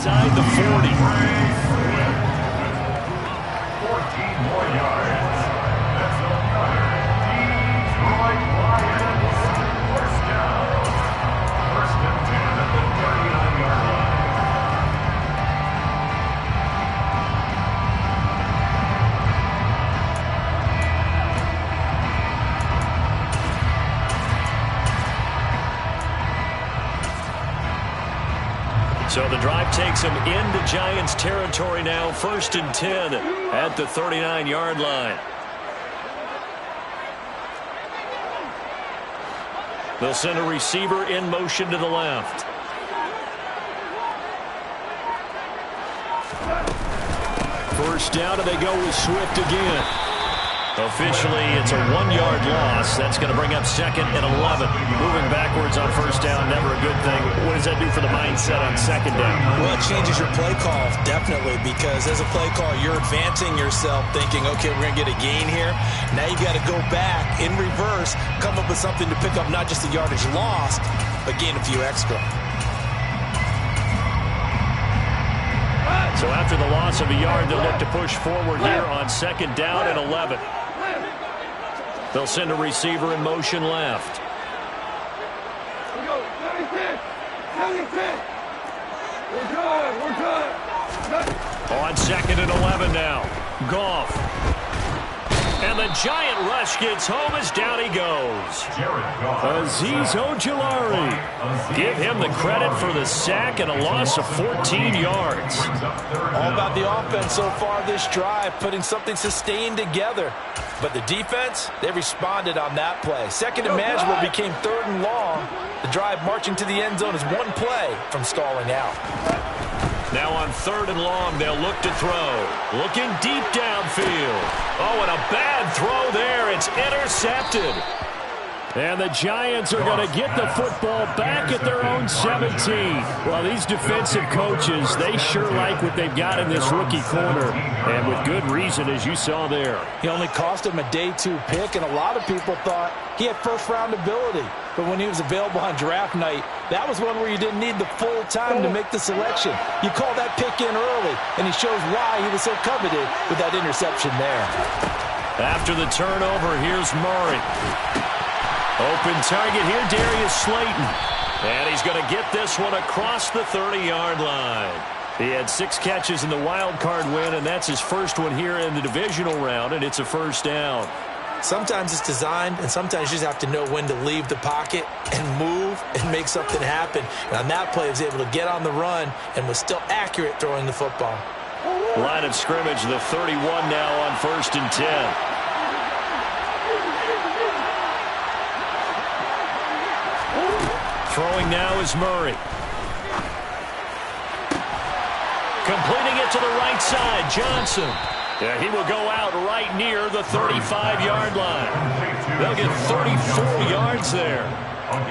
inside the 40. 14 more yards. That's another Detroit Lions first down. First and 10 at the 39-yard line. So the drive takes them into Giants territory now. First and 10 at the 39-yard line. They'll send a receiver in motion to the left. First down, and they go with Swift again. Officially, it's a 1-yard loss. That's going to bring up second and 11. Moving backwards on first down, never a good thing. What does that do for the mindset on second down? Well, it changes your play call, definitely, because as a play call, you're advancing yourself thinking, okay, we're going to get a gain here. Now you've got to go back in reverse, come up with something to pick up not just the yardage lost, but gain a few extra. So after the loss of a yard, they'll look to push forward here on second down and 11. They'll send a receiver in motion left. On second and 11 now. Goff. And the giant rush gets home as down he goes. Azeez Ojulari. Give him the credit for the sack and a loss of 14 yards. All about the offense so far this drive, putting something sustained together. But the defense, they responded on that play. Second and manageable became third and long. The drive marching to the end zone is one play from stalling out. Now on third and long, they'll look to throw. Looking deep downfield. Oh, and a bad throw there. It's intercepted. And the Giants are going to get the football back at their own 17. Well, these defensive coaches, they sure like what they've got in this rookie corner. And with good reason, as you saw there. He only cost him a day 2 pick, and a lot of people thought he had first-round ability. But when he was available on draft night, that was one where you didn't need the full time to make the selection. You call that pick in early, and he shows why he was so coveted with that interception there. After the turnover, here's Murray. Open target here, Darius Slayton. And he's going to get this one across the 30-yard line. He had 6 catches in the wild card win, and that's his first one here in the divisional round, and it's a first down. Sometimes it's designed, and sometimes you just have to know when to leave the pocket and move and make something happen. And on that play, he was able to get on the run and was still accurate throwing the football. Line of scrimmage, the 31 now on first and 10. Throwing now is Murray. Completing it to the right side, Johnson. Yeah, he will go out right near the 35-yard line. They'll get 34 yards there.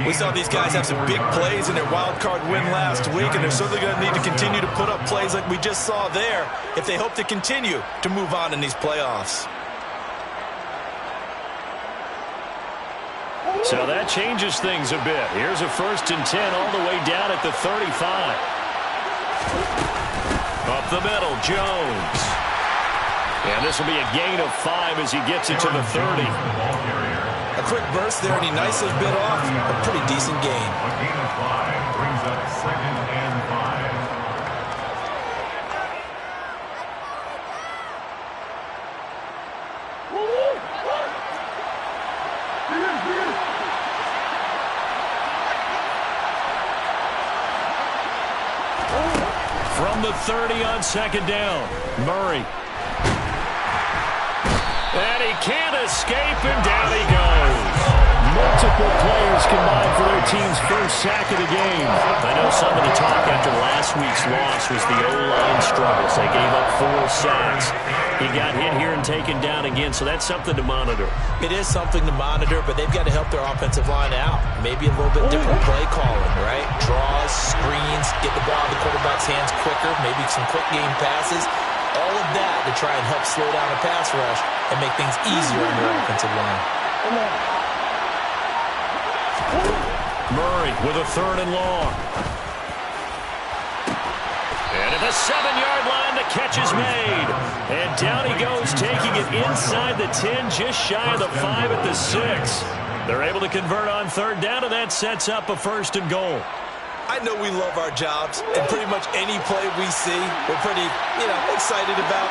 We saw these guys have some big plays in their wild card win last week, and they're certainly going to need to continue to put up plays like we just saw there if they hope to continue to move on in these playoffs. So that changes things a bit. Here's a first and 10 all the way down at the 35. Up the middle, Jones. And this will be a gain of 5 as he gets it to the 30. A quick burst there, and he nicely bit off a pretty decent gain. A gain of 5 brings up second and 5. From the 30 on second down, Murray. And he can't escape, and down he goes. Multiple players combined for their team's first sack of the game. I know some of the talk after last week's loss was the O-line struggles. They gave up 4 sacks. He got hit here and taken down again, so that's something to monitor. It is something to monitor, but they've got to help their offensive line out. Maybe a little bit different play calling, right? Draws, screens, get the ball in the quarterback's hands quicker, maybe some quick game passes. All of that to try and help slow down a pass rush and make things easier on their offensive line. Murray with a third and long. And 7-yard line, the catch is made. And down he goes, taking it inside the 10, just shy of the 5 at the 6. They're able to convert on third down, and that sets up a 1st and goal. I know we love our jobs, and pretty much any play we see, we're pretty, excited about.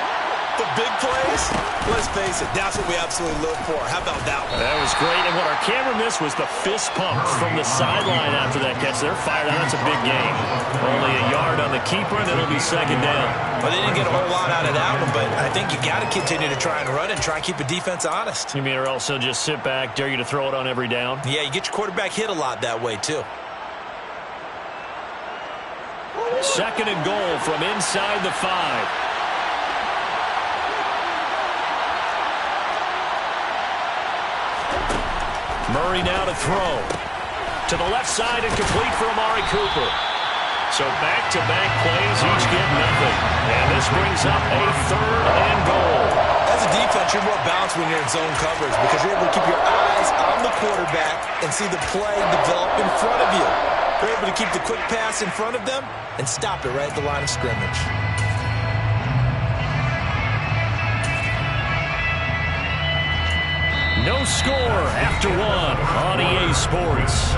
But big plays, let's face it, that's what we absolutely live for. How about that one? That was great, and what our camera missed was the fist pump from the sideline after that catch. They're fired out. That's a big game. Only a yard on the keeper, and it'll be 2nd down. Well, they didn't get a whole lot out of that one, but I think you got to continue to try and run and try and keep the defense honest. You mean or else they'll just sit back, dare you to throw it on every down? Yeah, you get your quarterback hit a lot that way, too. 2nd and goal from inside the 5. Murray now to throw. To the left side and complete for Amari Cooper. So back-to-back plays, each get nothing. And this brings up a 3rd and goal. As a defense, you're more balanced when you're in zone coverage because you're able to keep your eyes on the quarterback and see the play develop in front of you. You're able to keep the quick pass in front of them and stop it right at the line of scrimmage. No score after 1 on EA Sports.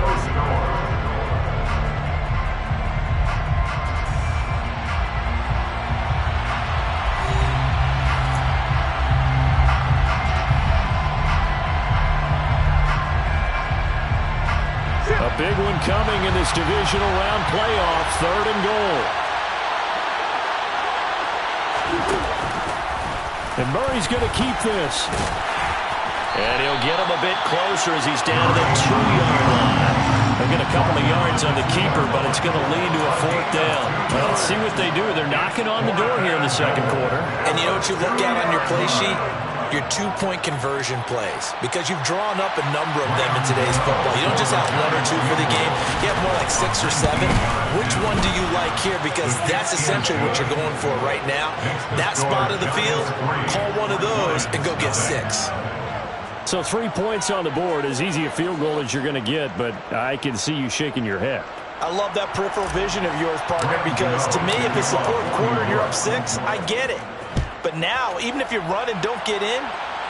A big one coming in this divisional round playoff, 3rd and goal. And Murray's going to keep this. And he'll get him a bit closer as he's down to the 2-yard line. They'll get a couple of yards on the keeper, but it's going to lead to a 4th down. Well, let's see what they do. They're knocking on the door here in the 2nd quarter. And you know what you look at on your play sheet? Your 2-point conversion plays. Because you've drawn up a number of them in today's football. You don't just have 1 or 2 for the game. You have more like 6 or 7. Which one do you like here? Because that's essentially what you're going for right now. That spot of the field, call one of those and go get 6. So 3 points on the board, as easy a field goal as you're going to get, but I can see you shaking your head. I love that peripheral vision of yours, partner, because to me, if it's the 4th quarter and you're up 6, I get it. But now, even if you run and don't get in,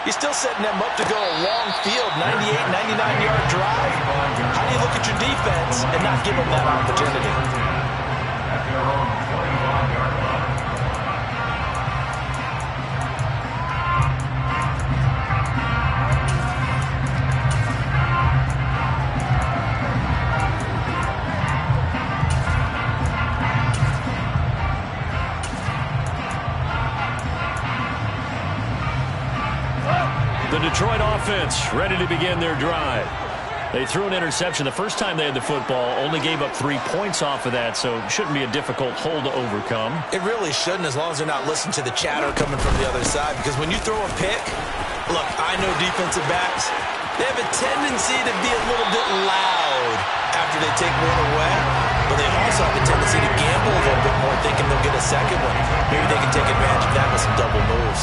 you're still setting them up to go a long field, 98, 99-yard drive. How do you look at your defense and not give them that opportunity? The Detroit offense ready to begin their drive. They threw an interception the first time they had the football, only gave up 3 points off of that, so it shouldn't be a difficult hole to overcome. It really shouldn't, as long as they're not listening to the chatter coming from the other side, because when you throw a pick, look, I know defensive backs, they have a tendency to be a little bit loud after they take one away, but they also have a tendency to gamble a little bit more, thinking they'll get a second one. Maybe they can take advantage of that with some double moves.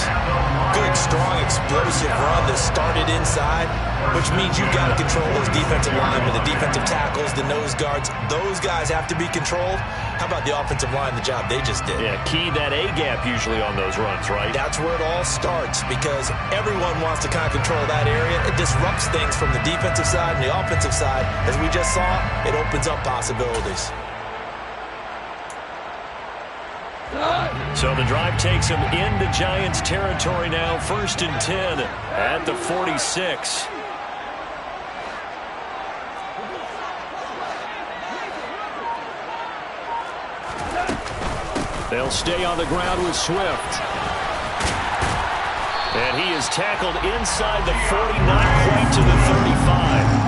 Good, strong, explosive run that started inside, which means you've got to control those defensive linemen, the defensive tackles, the nose guards. Those guys have to be controlled. How about the offensive line, the job they just did? Yeah, key that A-gap usually on those runs, right? That's where it all starts, because everyone wants to kind of control that area. It disrupts things from the defensive side and the offensive side. As we just saw, it opens up possibilities. So the drive takes them into Giants territory now. 1st and 10 at the 46. They'll stay on the ground with Swift. And he is tackled inside the 40, not quite to the 35.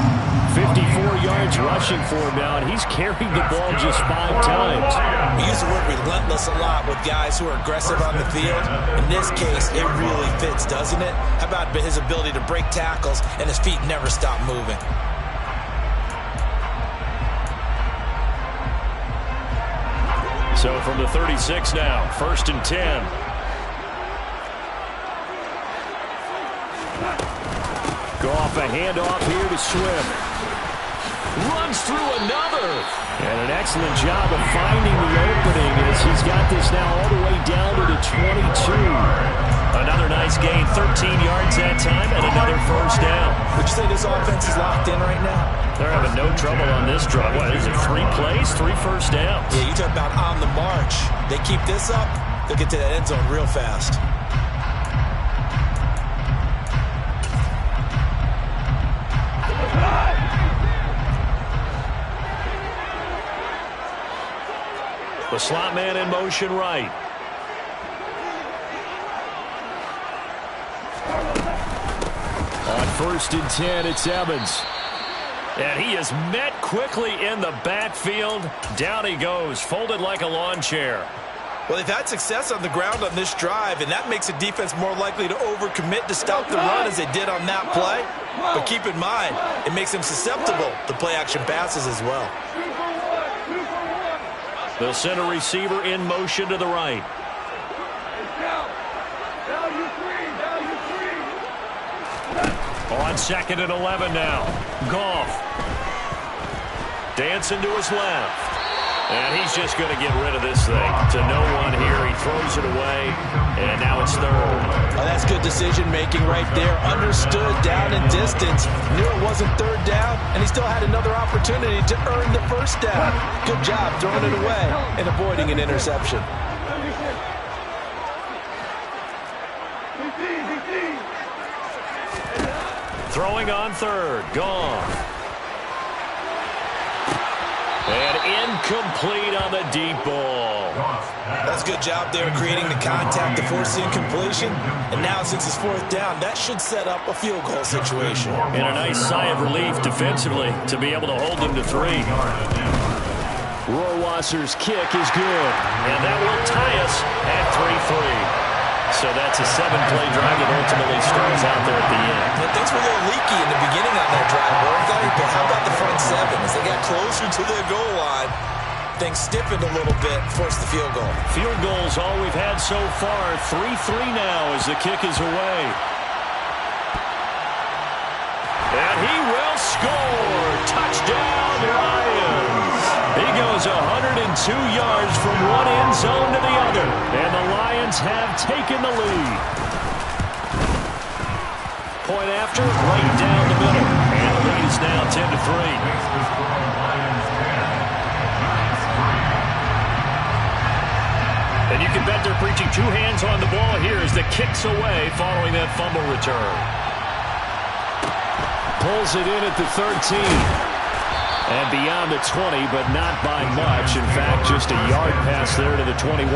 54 yards rushing for him now, and he's carried the ball just 5 times. We use the word relentless a lot with guys who are aggressive on the field. In this case, it really fits, doesn't it? How about his ability to break tackles and his feet never stop moving? So from the 36 now, 1st and 10. Go off a handoff here to Swift. Runs through another. And an excellent job of finding the opening as he's got this now 22. Another nice gain, 13 yards that time, and another first down. Would you say this offense is locked in right now? They're having no trouble on this drive. What is it, 3 plays, 3 first downs? Yeah, you talk about on the march. They keep this up, they'll get to that end zone real fast. The slot man in motion right. On 1st and 10, it's Evans. And he is met quickly in the backfield. Down he goes, folded like a lawn chair. Well, they've had success on the ground on this drive, and that makes the defense more likely to overcommit to stop the run as they did on that play. But keep in mind, it makes them susceptible to play-action passes as well. The center receiver in motion to the right. On 2nd and 11 now. Goff. Dancing to his left. And he's just going to get rid of this thing. To no one here. He throws it away. And now it's 3rd. Oh, that's good decision-making right there. Understood down and distance. Knew it wasn't 3rd down. And he still had another opportunity to earn the first down. Good job throwing it away and avoiding an interception. Throwing on 3rd. Gone. And incomplete on the deep ball. That's a good job there creating the contact to force the incompletion. And now since it's 4th down, that should set up a field goal situation. And a nice sigh of relief defensively to be able to hold them to 3. Rohrwasser's kick is good. And that will tie us at 3-3. So that's a 7-play drive that ultimately starts out there at the end. And things were a little leaky in the beginning on that drive, but how about the front 7? As they got closer to the goal line, things stiffened a little bit, forced the field goal. Field goals all we've had so far. 3-3 now as the kick is away. And he will score. Touchdown, Lions. He goes 102 yards from one end zone to the other. And the Lions have taken the lead. Point after, right down the middle. And the lead is now 10-3. And you can bet they're preaching 2 hands on the ball here as the kick's away following that fumble return. Pulls it in at the 13. And beyond the 20, but not by much. In fact, just a yard pass there to the 21.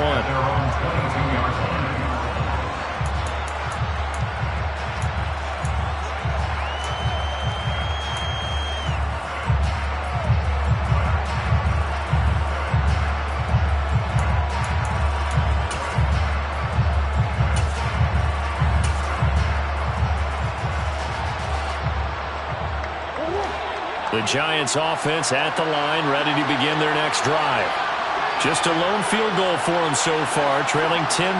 The Giants offense at the line, ready to begin their next drive. Just a lone field goal for them so far, trailing 10-3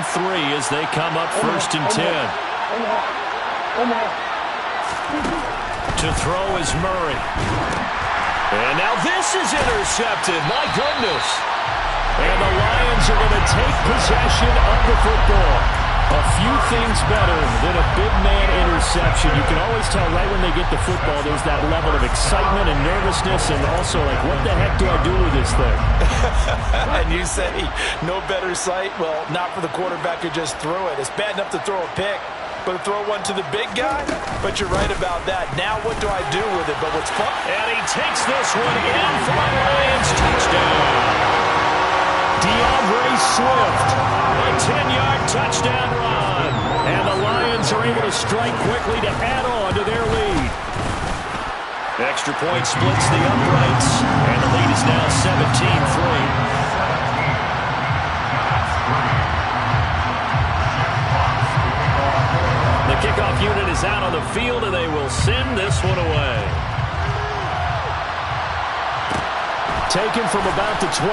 as they come up 1st and 10. To throw is Murray. And now this is intercepted. My goodness. And the Lions are going to take possession of the football. A few things better than a big man interception. You can always tell right when they get the football, there's that level of excitement and nervousness and also like, what the heck do I do with this thing? And you say, no better sight? Well, not for the quarterback who just threw it. It's bad enough to throw a pick, but to throw one to the big guy? But you're right about that. Now what do I do with it? But what's fun? And he takes this one in for a Lions touchdown. DeAndre Swift, a 10-yard touchdown run. And the Lions are able to strike quickly to add on to their lead. Extra point splits the uprights, and the lead is now 17-3. The kickoff unit is out on the field, and they will send this one away. Taken from about the 12.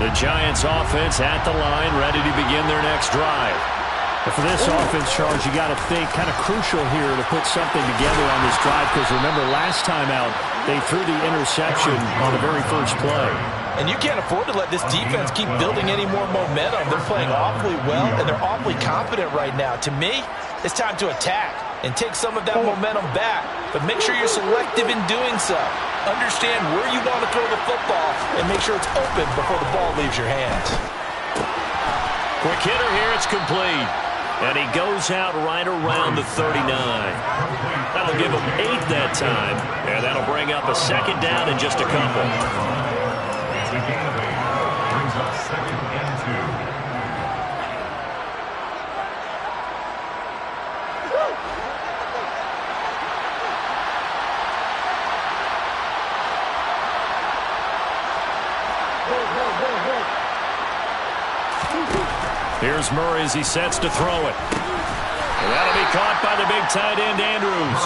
The Giants offense at the line, ready to begin their next drive. But for this offense, Charles, you got to think kind of crucial here to put something together on this drive, because remember last time out, they threw the interception on the very first play. And you can't afford to let this defense keep building any more momentum. They're playing awfully well, and they're awfully confident right now. To me, it's time to attack and take some of that momentum back. But make sure you're selective in doing so. Understand where you want to throw the football and make sure it's open before the ball leaves your hands. Quick hitter here, it's complete. And he goes out right around the 39. That'll give him 8 that time. And that'll bring up a second down in just a couple. The gain of 8 brings up 2nd and 2. Here's Murray as he sets to throw it. And that'll be caught by the big tight end, Andrews.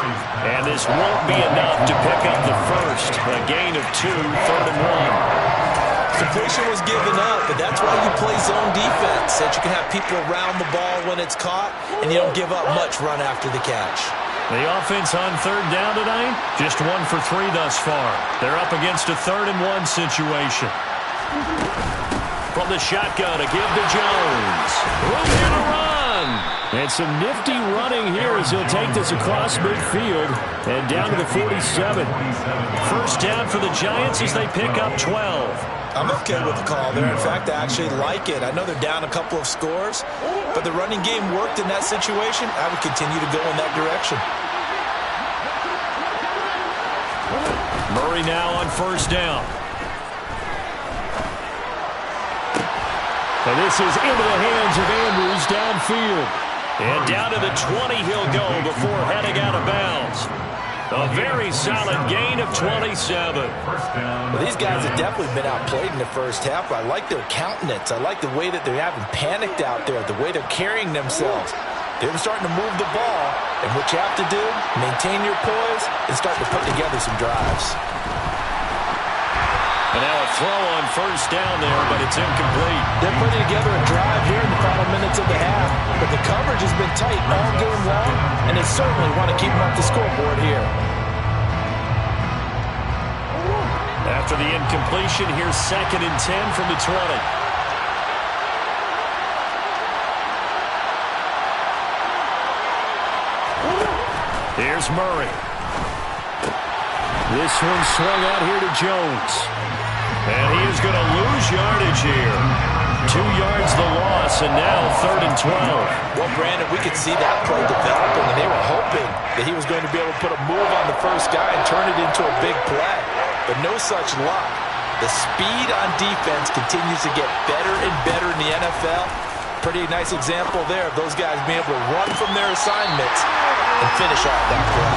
And this won't be enough to pick up the first. A gain of 2, 3rd and 1. Completion was given up, but that's why you play zone defense, so that you can have people around the ball when it's caught, and you don't give up much run after the catch. The offense on 3rd down tonight, just 1 for 3 thus far. They're up against a 3rd and 1 situation. From the shotgun, a give to Jones. Room here to run. And some nifty running here as he'll take this across midfield and down to the 47. First down for the Giants as they pick up 12. I'm okay with the call there. In fact, I actually like it. I know they're down a couple of scores, but the running game worked in that situation. I would continue to go in that direction. Murray now on 1st down. And this is into the hands of Andrews downfield. And down to the 20 he'll go before heading out of bounds. A very solid gain of 27. Well, these guys have definitely been outplayed in the first half. I like their countenance. I like the way that they haven't panicked out there, the way they're carrying themselves. They're starting to move the ball. And what you have to do, maintain your poise and start to put together some drives. And now a throw on 1st down there, but it's incomplete. They're putting together a drive here in the final minutes of the half, but the coverage has been tight all game long, and they certainly want to keep them off the scoreboard here. After the incompletion, here's 2nd and 10 from the 20. Here's Murray. This one swung out here to Jones. And he is going to lose yardage here. 2 yards the loss, and now 3rd and 12. Well, Brandon, we could see that play developing, and they were hoping that he was going to be able to put a move on the first guy and turn it into a big play. But no such luck. The speed on defense continues to get better and better in the NFL. Pretty nice example there of those guys being able to run from their assignments and finish off that play.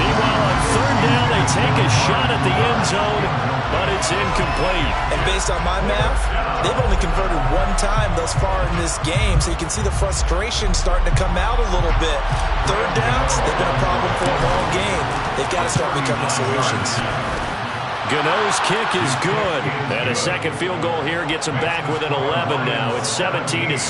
Meanwhile, on 3rd down, they take a shot at the end zone, but it's incomplete. And based on my math, they've only converted 1 time thus far in this game, so you can see the frustration starting to come out a little bit. 3rd downs, they've been a problem for them all game. They've got to start becoming solutions. Gano's kick is good. And a second field goal here gets him back within 11 now. It's 17-6.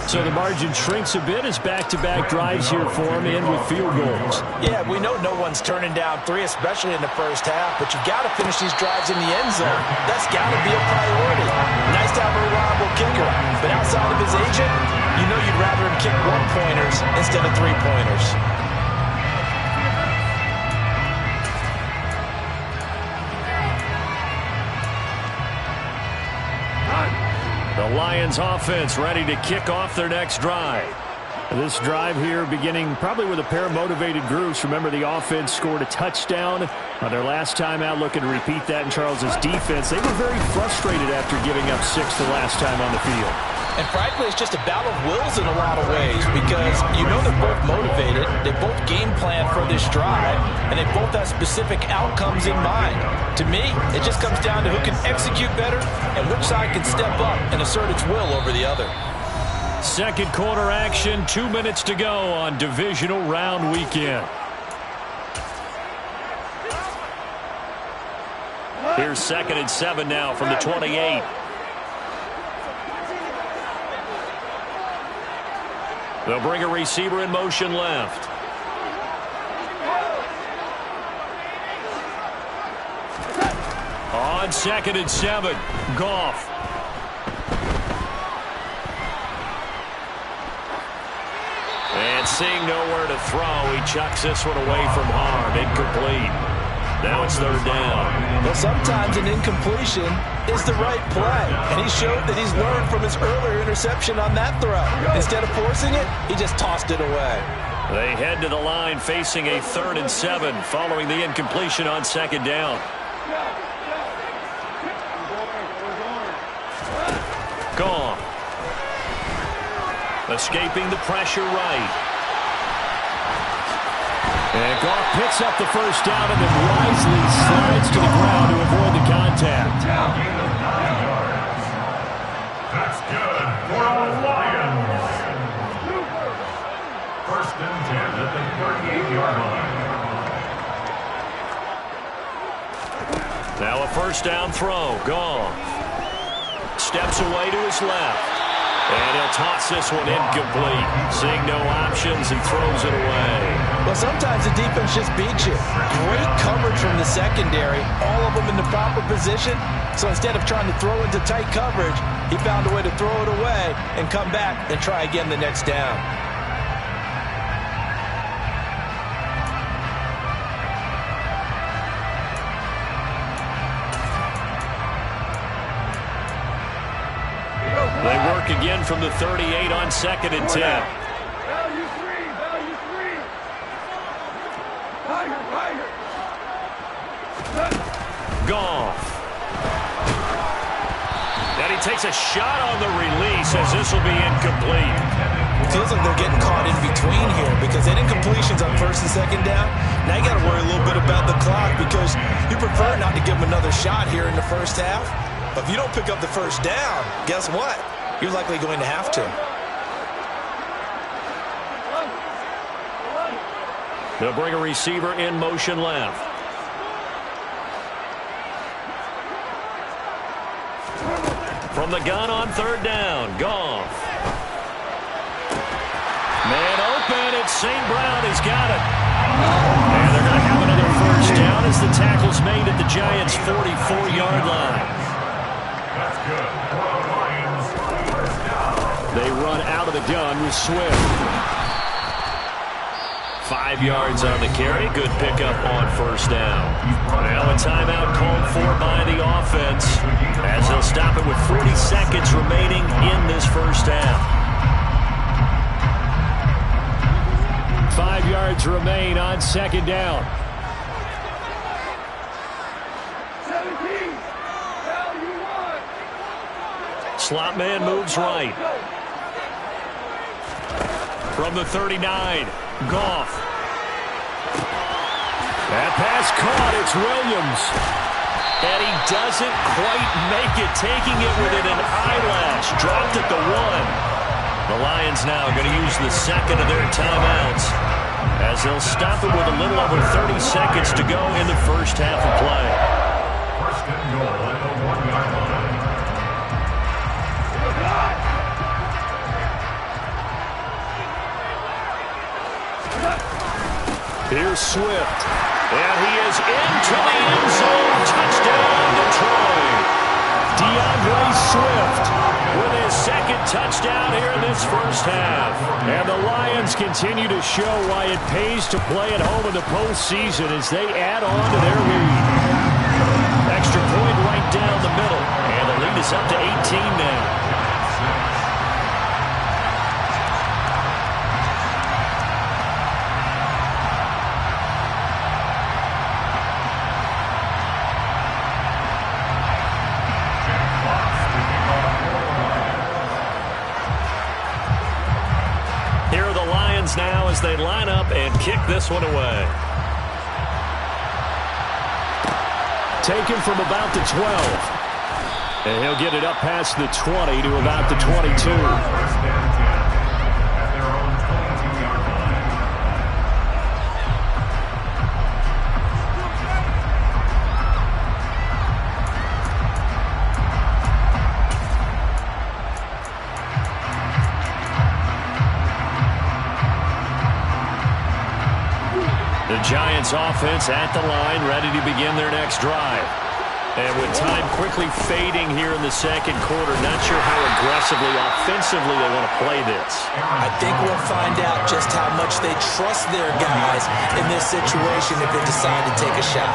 So the margin shrinks a bit as back-to-back drives here for him and with field goals. Yeah, we know no one's turning down 3, especially in the first half, but you've got to finish these drives in the end zone. That's got to be a priority. Nice to have a reliable kicker, but outside of his agent, you know you'd rather him kick 1-pointers instead of 3-pointers. The Lions offense ready to kick off their next drive. This drive here beginning probably with a pair of motivated groups. Remember, the offense scored a touchdown on their last time out. Looking to repeat that in Charles's defense. They were very frustrated after giving up 6 the last time on the field. And frankly, it's just a battle of wills in a lot of ways because you know they're both motivated, they both game plan for this drive, and they both have specific outcomes in mind. To me, it just comes down to who can execute better and which side can step up and assert its will over the other. Second quarter action, 2 minutes to go on divisional round weekend. Here's 2nd and 7 now from the 28. They'll bring a receiver in motion left. On 2nd and 7, Goff. And seeing nowhere to throw, he chucks this one away from harm. Incomplete. Now it's 3rd down. Well, sometimes an incompletion is the right play. And he showed that he's learned from his earlier interception on that throw. Instead of forcing it, he just tossed it away. They head to the line facing a 3rd and 7 following the incompletion on 2nd down. Goff. Escaping the pressure right. And Goff picks up the 1st down and then wisely slides to the ground to avoid the contact. Gain of 9 yards. That's good for the Lions. 1st and 10 at the 38-yard line. Now a 1st down throw. Goff steps away to his left. And he'll toss this one incomplete. Seeing no options, he throws it away. Well, sometimes the defense just beats you. Great coverage from the secondary. All of them in the proper position. So instead of trying to throw into tight coverage, he found a way to throw it away and come back and try again the next down. They work again from the 38 on 2nd and 10. Value three. Goff. And he takes a shot on the release as this will be incomplete. It feels like they're getting caught in between here because they had incompletions on 1st and 2nd down. Now you got to worry a little bit about the clock because you prefer not to give them another shot here in the 1st half. But if you don't pick up the 1st down, guess what? You're likely going to have to. They'll bring a receiver in motion left. From the gun on 3rd down, Goff. Man open, it's St. Brown. He's got it. And they're going to have another 1st down as the tackle's made at the Giants' 44-yard line. That's good for the Lions. 1st down. They run out of the gun with Swift. 5 yards on the carry. Good pickup on 1st down. Now a timeout called for by the offense as they'll stop it with 40 seconds remaining in this 1st half. 5 yards remain on 2nd down. 17. Value one. Slot man moves right. From the 39, Goff. That pass caught. It's Williams. And he doesn't quite make it, taking it within an eyelash. Dropped at the 1. The Lions now are going to use the 2nd of their timeouts as they'll stop it with a little over 30 seconds to go in the 1st half of play. 1st and goal at the 1-yard line. Here's Swift. And he is into the end zone. Touchdown, Detroit. DeAndre Swift with his 2nd touchdown here in this 1st half. And the Lions continue to show why it pays to play at home in the postseason as they add on to their lead. Extra point right down the middle. And the lead is up to 18 now. Now as they line up and kick this one away. Taken from about the 12. And he'll get it up past the 20 to about the 22. 1st and 10 at their own 22-yard line. Giants offense at the line, ready to begin their next drive. And with time quickly fading here in the second quarter, not sure how aggressively, offensively they want to play this. I think we'll find out just how much they trust their guys in this situation if they decide to take a shot.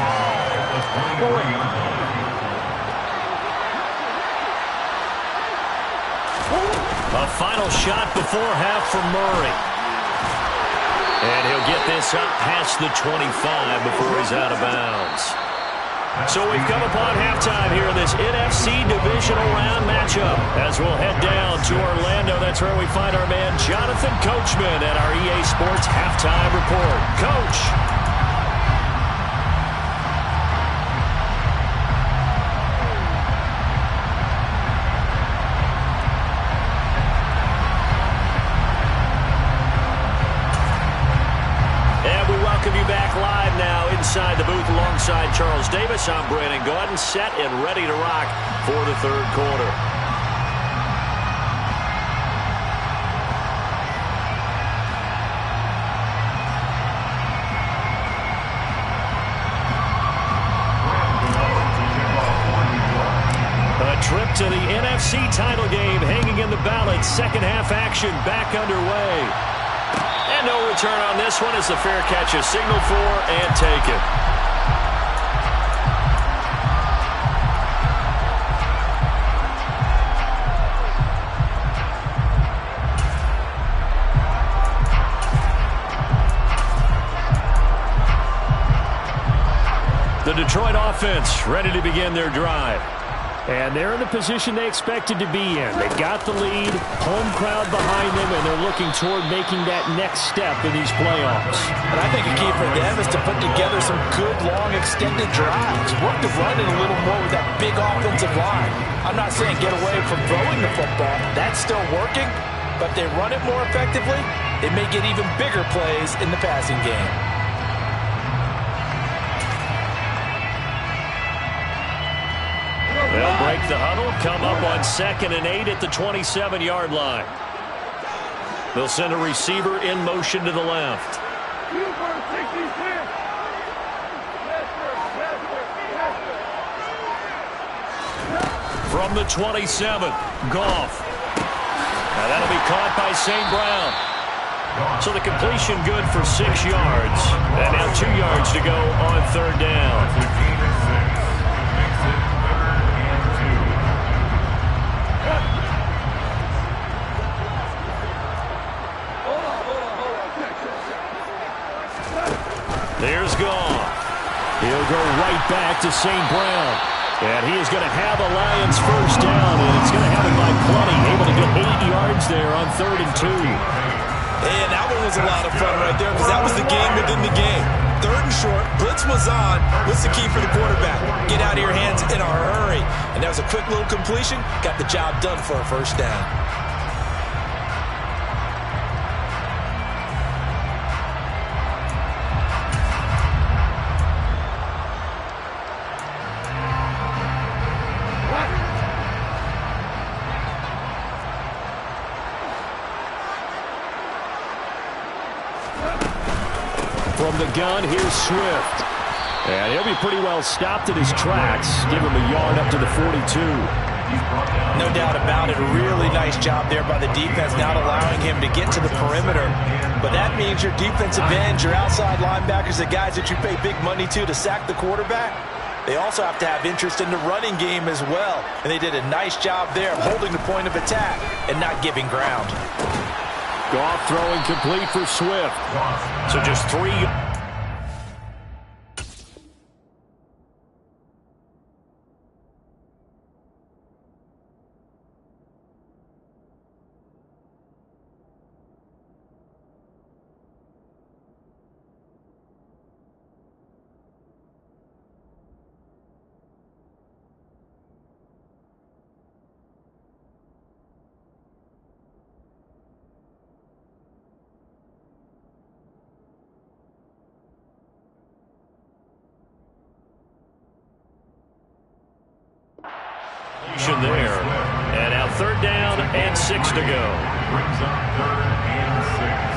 A final shot before half from Murray. And he'll get this up past the 25 before he's out of bounds. So we've come upon halftime here in this NFC Divisional Round matchup. As we'll head down to Orlando, that's where we find our man Jonathan Coachman at our EA Sports Halftime Report. Coach. Inside the booth alongside Charles Davis, I'm Brandon Gaudin, set and ready to rock for the third quarter. A trip to the NFC title game hanging in the balance. Second half action back underway. And no return on this one as the fair catch is signaled for and taken. The Detroit offense ready to begin their drive. And they're in the position they expected to be in. They got the lead, home crowd behind them, and they're looking toward making that next step in these playoffs. And I think a key for them is to put together some good, long, extended drives. Work the run in a little more with that big offensive line. I'm not saying get away from throwing the football. That's still working. But if they run it more effectively, they may get even bigger plays in the passing game. They'll break the huddle, come up on 2nd and 8 at the 27-yard line. They'll send a receiver in motion to the left. From the 27, Goff. Now that'll be caught by St. Brown. So the completion good for 6 yards. And now 2 yards to go on third down. There's Goff. He'll go right back to St. Brown. And he is going to have a Lions first down, and it's going to have him by plenty. Able to get 8 yards there on 3rd and 2. And that one was a lot of fun right there because that was the game within the game. 3rd and short, blitz was on. What's the key for the quarterback? Get out of your hands in a hurry. And that was a quick little completion. Got the job done for a first down. From the gun, here's Swift. And he'll be pretty well stopped at his tracks. Give him a yard up to the 42. No doubt about it. A really nice job there by the defense, not allowing him to get to the perimeter. But that means your defensive ends, your outside linebackers, the guys that you pay big money to sack the quarterback, they also have to have interest in the running game as well. And they did a nice job there of holding the point of attack and not giving ground. Goff throwing complete for Swift. So just 3. There. And now 3rd down and 6 to go. Brings up 3rd and 6.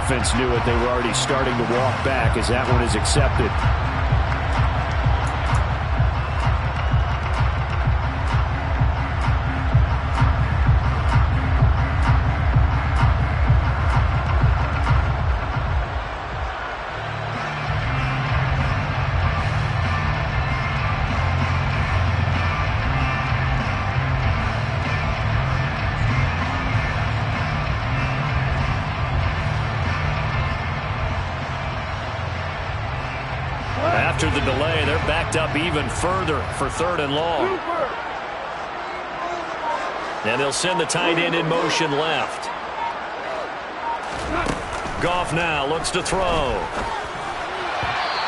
offense knew it. They were already starting to walk back as that one is accepted. After the delay, they're backed up even further for 3rd and long. And they'll send the tight end in motion left. Goff now looks to throw.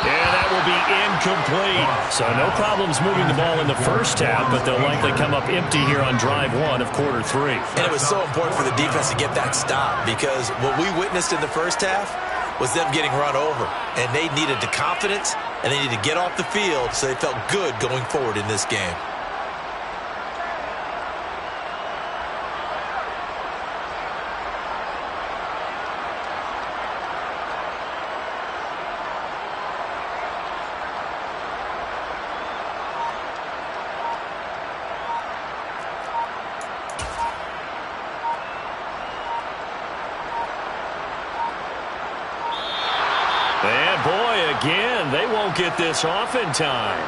And that will be incomplete. So no problems moving the ball in the first half, but they'll likely come up empty here on drive 1 of quarter 3. And it was so important for the defense to get that stop, because what we witnessed in the first half was them getting run over. And they needed the confidence, and they needed to get off the field so they felt good going forward in this game. And boy, again, they won't get this off in time.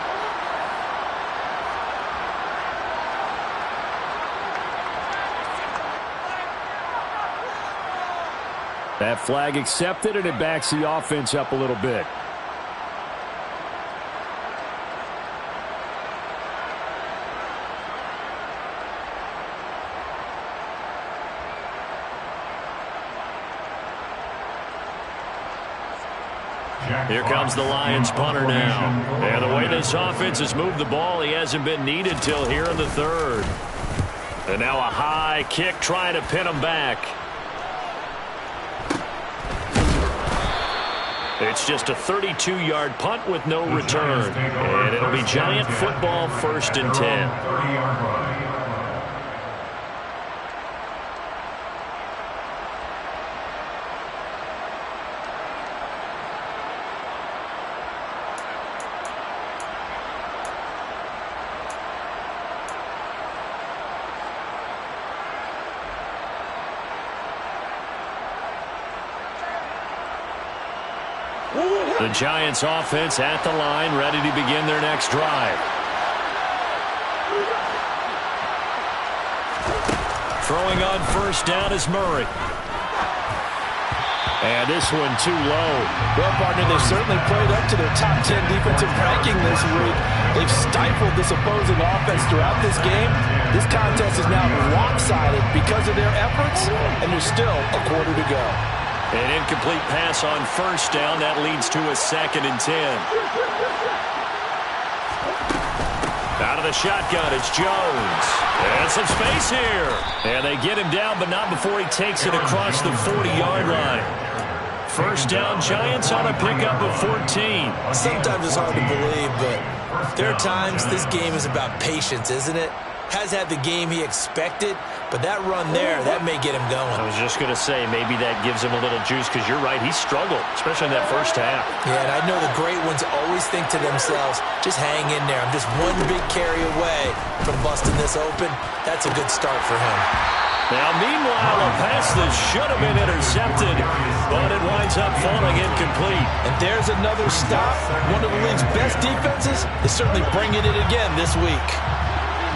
That flag accepted, and it backs the offense up a little bit. Here comes the Lions punter now. And the way this offense has moved the ball, he hasn't been needed till here in the 3rd. And now a high kick trying to pin him back. It's just a 32-yard punt with no return. And it'll be Giant football, 1st and 10. The Giants offense at the line, ready to begin their next drive. Throwing on 1st down is Murray. And this one too low. Well, partner, they've certainly played up to their top 10 defensive ranking this week. They've stifled this opposing offense throughout this game. This contest is now lopsided because of their efforts, and there's still a quarter to go. An incomplete pass on 1st down. That leads to a 2nd and 10. Out of the shotgun, it's Jones. And some space here. And they get him down, but not before he takes it across the 40-yard line. 1st down, Giants on a pickup of 14. Sometimes it's hard to believe, but there are times this game is about patience, isn't it? Has had the game he expected, but that run there, that may get him going. I was just going to say, maybe that gives him a little juice, because you're right, he struggled, especially in that first half. Yeah, and I know the great ones always think to themselves, just hang in there. I'm just one big carry away from busting this open. That's a good start for him. Now, meanwhile, a pass that should have been intercepted, but it winds up falling incomplete. And there's another stop. One of the league's best defenses is certainly bringing it again this week.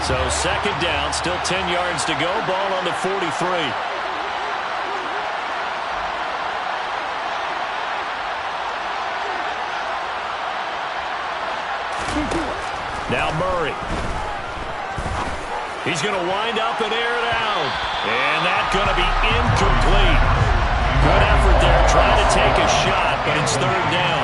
So 2nd down, still 10 yards to go, ball on the 43. Now Murray. He's going to wind up and air it out. And that's going to be incomplete. Good effort there, trying to take a shot, but it's 3rd down.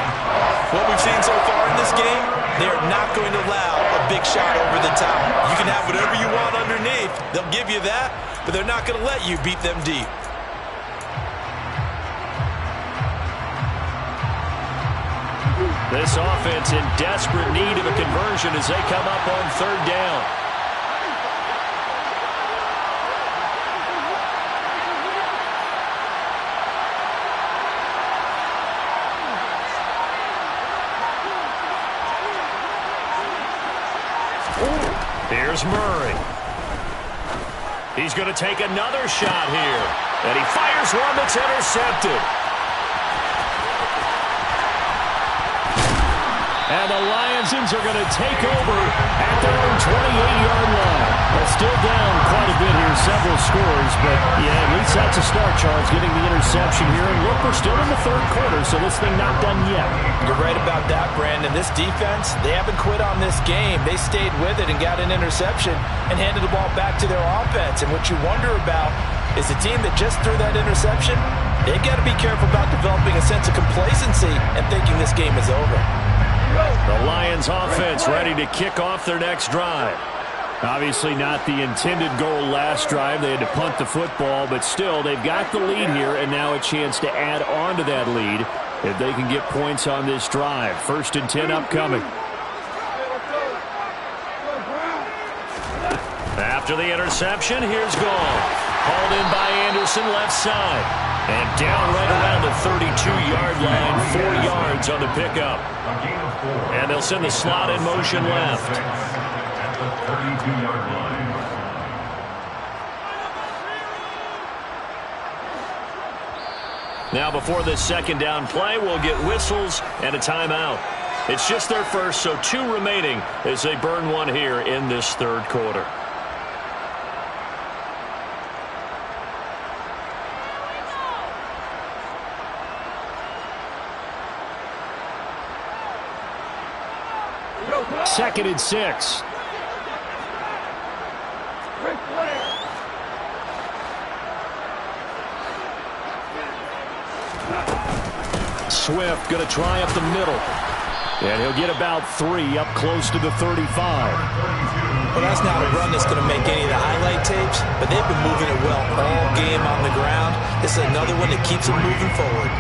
What we've seen so far in this game, they are not going to allow a big shot over the top. You can have whatever you want underneath. They'll give you that, but they're not going to let you beat them deep. This offense in desperate need of a conversion as they come up on 3rd down. Here's Murray. He's going to take another shot here. And he fires one that's intercepted. And the Lions are going to take over at their own 28-yard line. They're still down quite a bit here, several scores. But, yeah, at least that's a start, Charles, getting the interception here. And look, we're still in the third quarter, so this thing not done yet. You're right about that, Brandon. This defense, they haven't quit on this game. They stayed with it and got an interception and handed the ball back to their offense. And what you wonder about is the team that just threw that interception, they've got to be careful about developing a sense of complacency and thinking this game is over. The Lions offense ready to kick off their next drive. Obviously not the intended goal last drive. They had to punt the football, but still they've got the lead here and now a chance to add on to that lead if they can get points on this drive. 1st and 10 upcoming. After the interception, here's Goff. Hauled in by Anderson, left side. And down right around the 32-yard line, 4 yards on the pickup. And they'll send the slot in motion left. At the 32-yard line. Now before this second down play, we'll get whistles and a timeout. It's just their first, so 2 remaining as they burn one here in this third quarter. Second and 6. Swift going to try up the middle. And he'll get about 3 up close to the 35. Well, that's not a run that's going to make any of the highlight tapes, but they've been moving it well all game on the ground. This is another one that keeps them moving forward.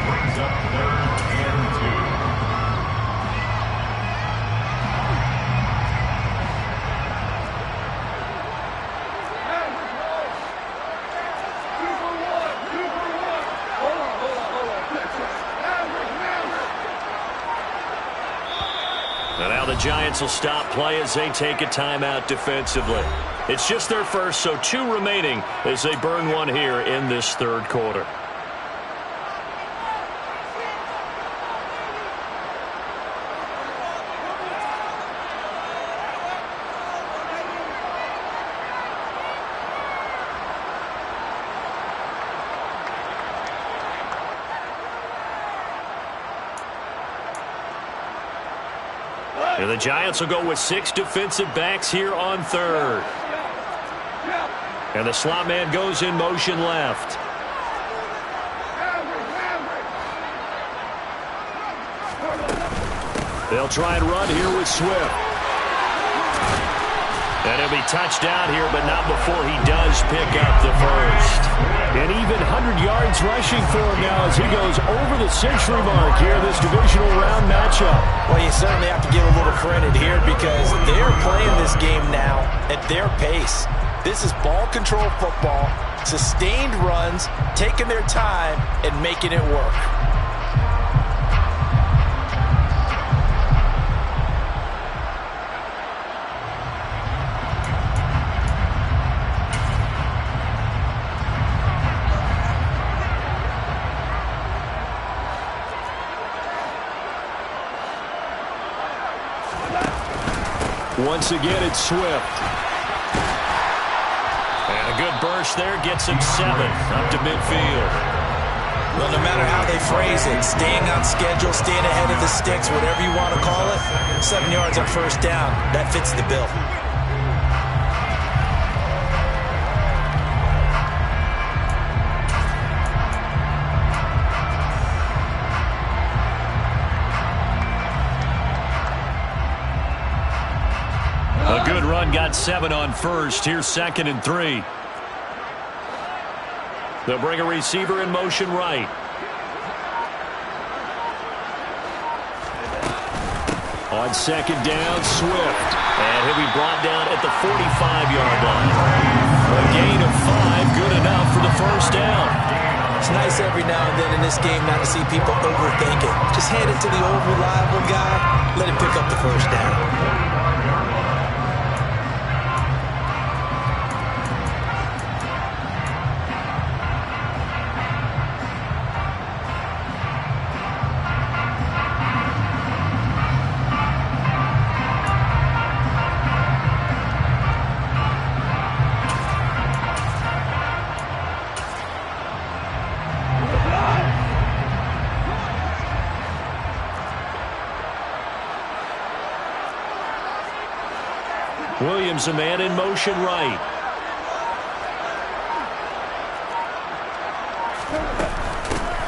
The Giants will stop play as they take a timeout defensively. It's just their first, so 2 remaining as they burn one here in this third quarter. And the Giants will go with 6 defensive backs here on third. And the slot man goes in motion left. They'll try and run here with Swift. And he'll be touched down here, but not before he does pick up the first. And even 100 yards rushing for him now as he goes over the century mark here in this divisional round matchup. Well, you certainly have to give a little credit here because they're playing this game now at their pace. This is ball control football, sustained runs, taking their time, and making it work. Once again, it's Swift. And a good burst there gets him 7 up to midfield. Well, no matter how they phrase it, staying on schedule, staying ahead of the sticks, whatever you want to call it, 7 yards on first down, that fits the bill. A good run, got 7 on first. Here's 2nd and 3. They'll bring a receiver in motion right. On 2nd down, Swift. And he'll be brought down at the 45-yard line. A gain of 5, good enough for the first down. It's nice every now and then in this game not to see people overthink it. Just hand it to the old reliable guy, let him pick up the first down. Williams, a man in motion right.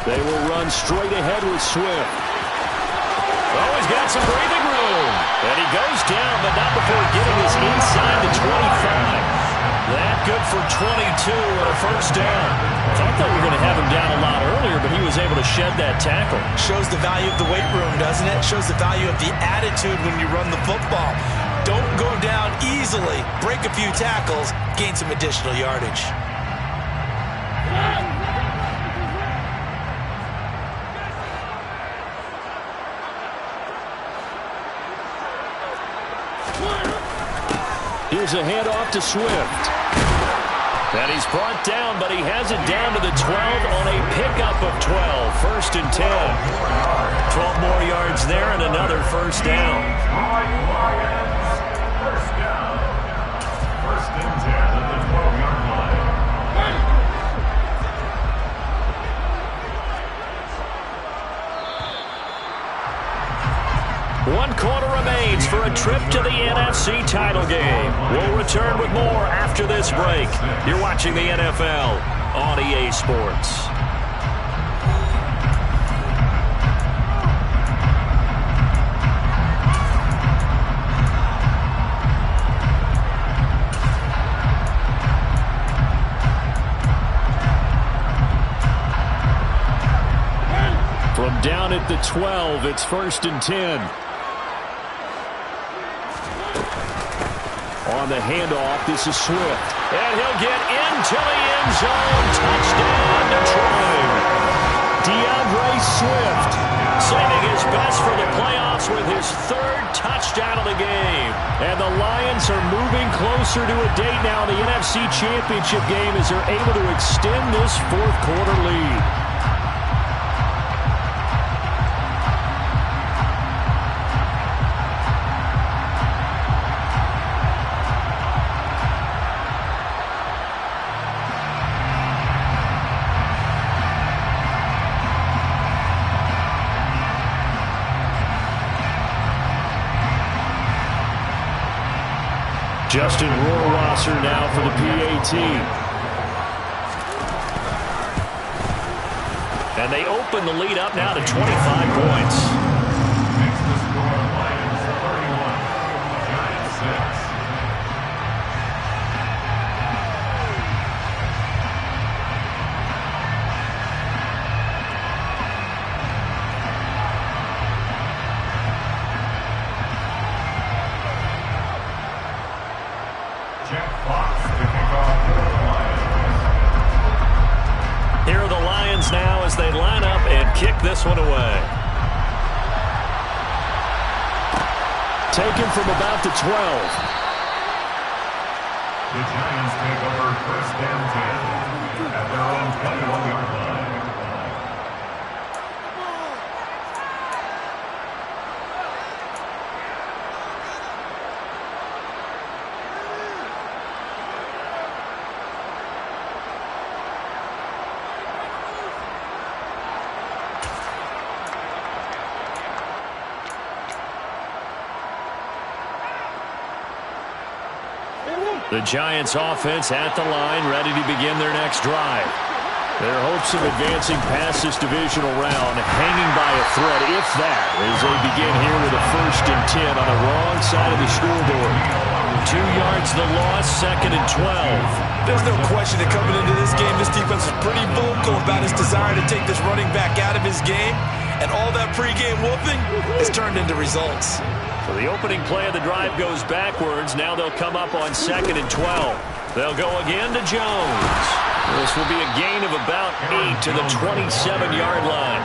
They will run straight ahead with Swift. Oh, he's got some breathing room. And he goes down, but not before getting us inside the 25. That good for 22 and a first down. Thought they were going to have him down a lot earlier, but he was able to shed that tackle. Shows the value of the weight room, doesn't it? Shows the value of the attitude when you run the football. Don't go down easily. Break a few tackles, gain some additional yardage. Here's a handoff to Swift. And he's brought down, but he has it down to the 12 on a pickup of 12. First and 10. 12 more yards there and another first down. First down. First and 10 at the 12-yard line. One quarter remains for a trip to the NFC title game. We'll return with more after this break. You're watching the NFL on EA Sports. From down at the 12, it's first and 10. On the handoff, this is Swift. And he'll get into the end zone. Touchdown, Detroit. DeAndre Swift saving his best for the playoffs with his third touchdown of the game. And the Lions are moving closer to a date now in the NFC Championship game as they're able to extend this fourth quarter lead. Justin Rohrwasser now for the PAT. And they open the lead up now to 25 points. Makes the score Lions 31, Giants 6. Here are the Lions now as they line up and kick this one away. Taken from about the 12. The Giants take over first and 10 at their own 21-yard line. The Giants offense at the line, ready to begin their next drive. Their hopes of advancing past this divisional round hanging by a thread, if that, as they begin here with a first and 10 on the wrong side of the scoreboard. 2 yards the loss, second and 12. There's no question that coming into this game, this defense is pretty vocal about its desire to take this running back out of his game, and all that pregame whooping is turned into results. So the opening play of the drive goes backwards. Now they'll come up on second and 12. They'll go again to Jones. This will be a gain of about 8 to the 27-yard line.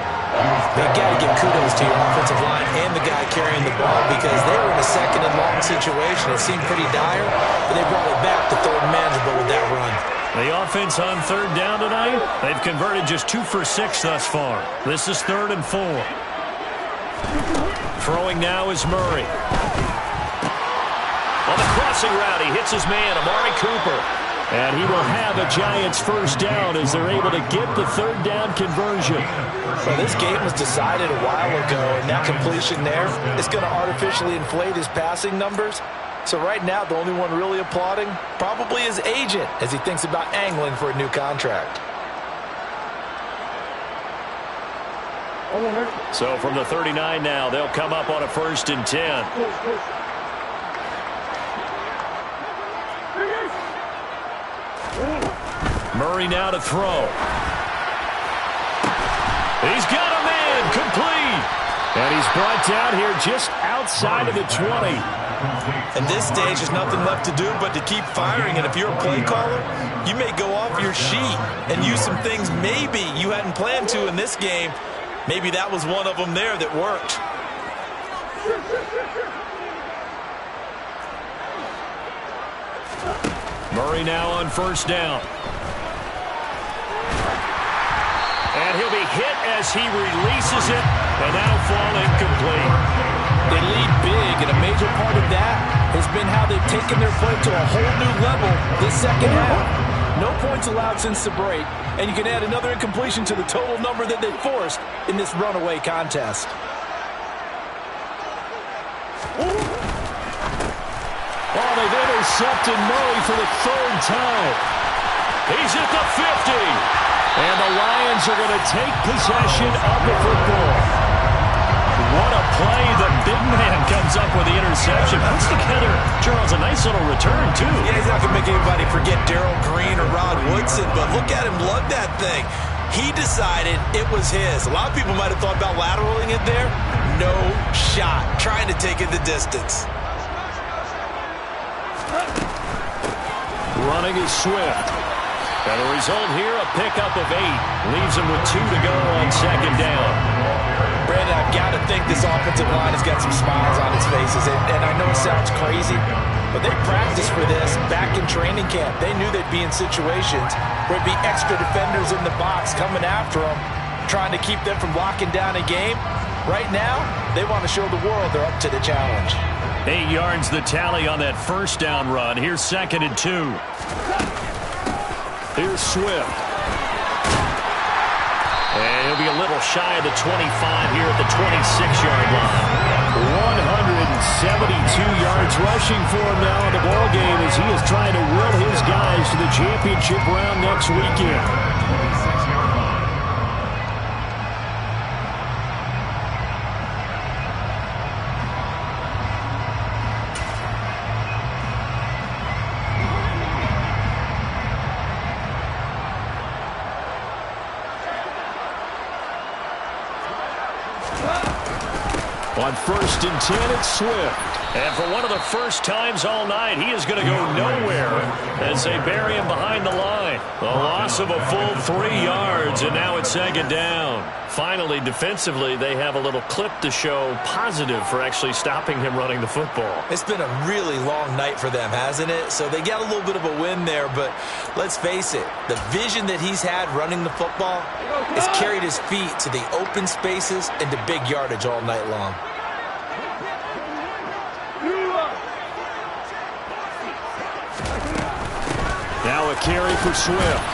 They got to give kudos to your offensive line and the guy carrying the ball because they were in a second and long situation. It seemed pretty dire, but they brought it back to third and manageable with that run. The offense on third down tonight, they've converted just 2 for 6 thus far. This is 3rd and 4. Throwing now is Murray. On the crossing route, he hits his man, Amari Cooper. And he will have a Giants first down as they're able to get the third down conversion. Well, this game was decided a while ago, and that completion there is going to artificially inflate his passing numbers. So right now, the only one really applauding probably his agent as he thinks about angling for a new contract. So from the 39 now, they'll come up on a 1st and 10. Murray now to throw. He's got a man complete. And he's brought down here just outside of the 20. At this stage, there's nothing left to do but to keep firing. And if you're a play caller, you may go off your sheet and use some things maybe you hadn't planned to in this game. Maybe that was one of them there that worked. Murray now on 1st down. And he'll be hit as he releases it, and that'll fall incomplete. They lead big, and a major part of that has been how they've taken their play to a whole new level this second half. No points allowed since the break, and you can add another incompletion to the total number that they forced in this runaway contest. Oh, they've intercepted Murray for the 3rd time. He's at the 50. And the Lions are going to take possession of the football. What a play. The big man comes up with the interception. Puts together, Charles, a nice little return, too. Yeah, he's not going to make anybody forget Darrell Green or Rod Woodson, but look at him lug that thing. He decided it was his. A lot of people might have thought about lateraling it there. No shot. Trying to take it the distance. Running is Swift. And the result here, a pickup of 8. Leaves him with 2 to go on 2nd down. Brandon, I've got to think this offensive line has got some smiles on its faces. And I know it sounds crazy, but they practiced for this back in training camp. They knew they'd be in situations where it'd be extra defenders in the box coming after them, trying to keep them from locking down a game. Right now, they want to show the world they're up to the challenge. 8 yards the tally on that 1st down run. Here's 2nd and 2. Here's Swift. And he'll be a little shy of the 25 here at the 26-yard line. 172 yards rushing for him now in the ballgame as he is trying to will his guys to the championship round next weekend. On 1st and 10, it's Swift. And for one of the first times all night, he is going to go nowhere as they bury him behind the line. A loss of a full 3 yards, and now it's 2nd down. Finally, defensively, they have a little clip to show positive for actually stopping him running the football. It's been a really long night for them, hasn't it? So they got a little bit of a win there, but let's face it, the vision that he's had running the football has carried his feet to the open spaces and to big yardage all night long. Now a carry for Swift.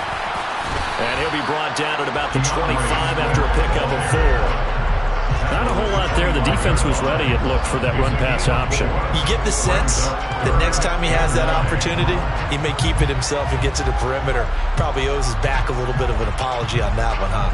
And he'll be brought down at about the 25 after a pickup of 4. Not a whole lot there. The defense was ready, it looked, for that run-pass option. You get the sense that next time he has that opportunity, he may keep it himself and get to the perimeter. Probably owes his back a little bit of an apology on that one, huh?